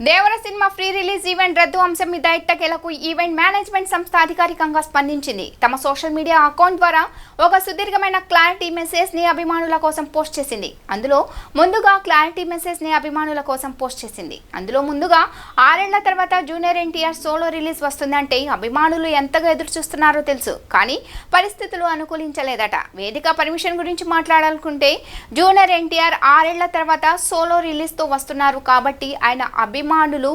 దేవర cinema free release event రద్దు అంశం మీద ఎట్టకేలకు ఈవెంట్ మేనేజ్మెంట్ సంస్థ అధికారికంగా స్పందించింది. తమ సోషల్ మీడియా అకౌంట్ ద్వారా ఒక సుదీర్ఘమైన క్లారిటీ మెసేజ్ ని అభిమానుల కోసం పోస్ట్ చేసింది. అందులో ముందుగా 6 ఏళ్ల తర్వాత జూనియర్ ఎన్టీఆర్ సోలో రిలీజ్ వస్తుందంటే అభిమానులు ఎంతగా ఎదురు చూస్తున్నారో తెలుసు. కానీ పరిస్థితులు అనుకూలించలేదట. వేదిక పర్మిషన్ గురించి మాట్లాడాలనుకుంటే జూనియర్ ఎన్టీఆర్ 6 ఏళ్ల తర్వాత సోలో రిలీజ్ తో వస్తున్నారు కాబట్టి ఆయన అభిమానులు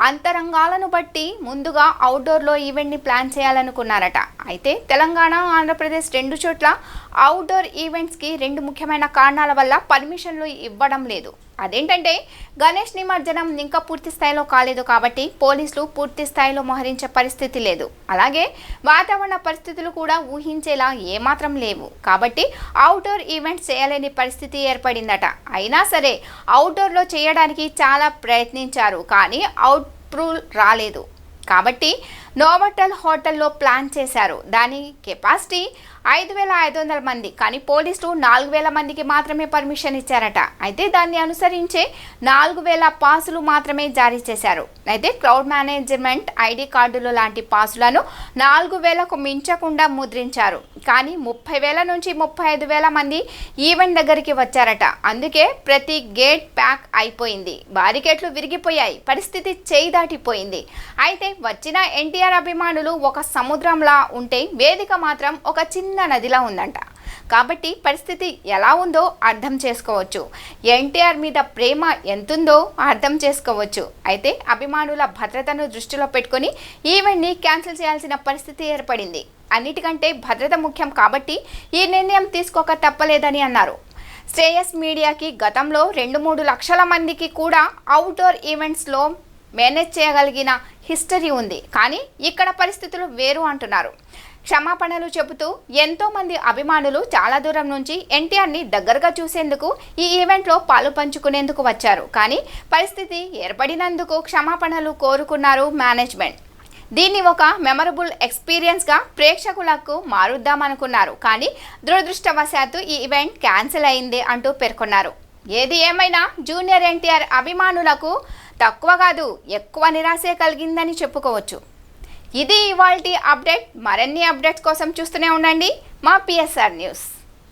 అంతరంగాలను బట్టి ముందుగా అవుట్డోర్లో ఈవెంట్ని ప్లాన్ చేయాలనుకున్నారట. అయితే తెలంగాణ, ఆంధ్రప్రదేశ్ రెండు చోట్ల అవుట్డోర్ ఈవెంట్స్కి 2 ముఖ్యమైన కారణాల వల్ల పర్మిషన్లు ఇవ్వడం లేదు. అదేంటంటే గణేష్ నిమజ్జనం ఇంకా పూర్తి స్థాయిలో కాలేదు కాబట్టి పోలీసులు పూర్తి స్థాయిలో మోహరించే పరిస్థితి లేదు. అలాగే వాతావరణ పరిస్థితులు కూడా ఊహించేలా ఏమాత్రం లేవు కాబట్టి అవుట్డోర్ ఈవెంట్స్ చేయలేని పరిస్థితి ఏర్పడిందట. అయినా సరే అవుట్డోర్లో చేయడానికి చాలా ప్రయత్నించారు కానీ అవుట్ప్రూవ్ రాలేదు కాబట్టి నోవోటల్ హోటల్లో ప్లాన్ చేశారు. దాని కెపాసిటీ 5,500 మంది కానీ పోలీసులు 4,000 మందికి మాత్రమే పర్మిషన్ ఇచ్చారట. అయితే దాన్ని అనుసరించే 4,000 పాసులు మాత్రమే జారీ చేశారు. అయితే క్రౌడ్ మేనేజ్మెంట్ ఐడి కార్డులు లాంటి పాసులను 4,000కు మించకుండా ముద్రించారు. కానీ 30,000 నుంచి 35,000 మంది ఈవెంట్ దగ్గరికి వచ్చారట. అందుకే ప్రతి గేట్ ప్యాక్ అయిపోయింది, బారికేట్లు విరిగిపోయాయి, పరిస్థితి చేయి దాటిపోయింది. అయితే వచ్చిన ఎన్టీఆర్ అభిమానులు ఒక సముద్రంలా ఉంటే వేదిక మాత్రం ఒక చిన్న నదిలా ఉందంట. కాబట్టి పరిస్థితి ఎలా ఉందో అర్థం చేసుకోవచ్చు. ఎన్టీఆర్ మీద ప్రేమ ఎంతుందో అర్థం చేసుకోవచ్చు. అయితే అభిమానుల భద్రతను దృష్టిలో పెట్టుకొని ఈవెంట్ని క్యాన్సిల్ చేయాల్సిన పరిస్థితి ఏర్పడింది. అన్నిటికంటే భద్రత ముఖ్యం కాబట్టి ఈ నిర్ణయం తీసుకోక తప్పలేదని అన్నారు. శ్రేయస్ మీడియాకి గతంలో 2-3 లక్షల మందికి కూడా అవుట్డోర్ ఈవెంట్స్లో మేనేజ్ చేయగలిగిన హిస్టరీ ఉంది. కానీ ఇక్కడ పరిస్థితులు వేరు అంటున్నారు. క్షమాపణలు చెబుతూ ఎంతోమంది అభిమానులు చాలా దూరం నుంచి ఎన్టీఆర్ని దగ్గరగా చూసేందుకు ఈ ఈవెంట్లో పాలు పంచుకునేందుకు వచ్చారు. కానీ పరిస్థితి ఏర్పడినందుకు క్షమాపణలు కోరుకున్నారు మేనేజ్మెంట్. దీన్ని ఒక మెమరబుల్ ఎక్స్పీరియన్స్గా ప్రేక్షకులకు మారుద్దామనుకున్నారు. కానీ దురదృష్టవశాత్తు ఈ ఈవెంట్ క్యాన్సిల్ అయింది అంటూ పేర్కొన్నారు. ఏది ఏమైనా జూనియర్ ఎన్టీఆర్ అభిమానులకు తక్కువ కాదు ఎక్కువ నిరాశే కలిగిందని చెప్పుకోవచ్చు. ఇది ఇవాల్టి అప్డేట్. మరిన్ని అప్డేట్స్ కోసం చూస్తూనే ఉండండి మా PSR న్యూస్.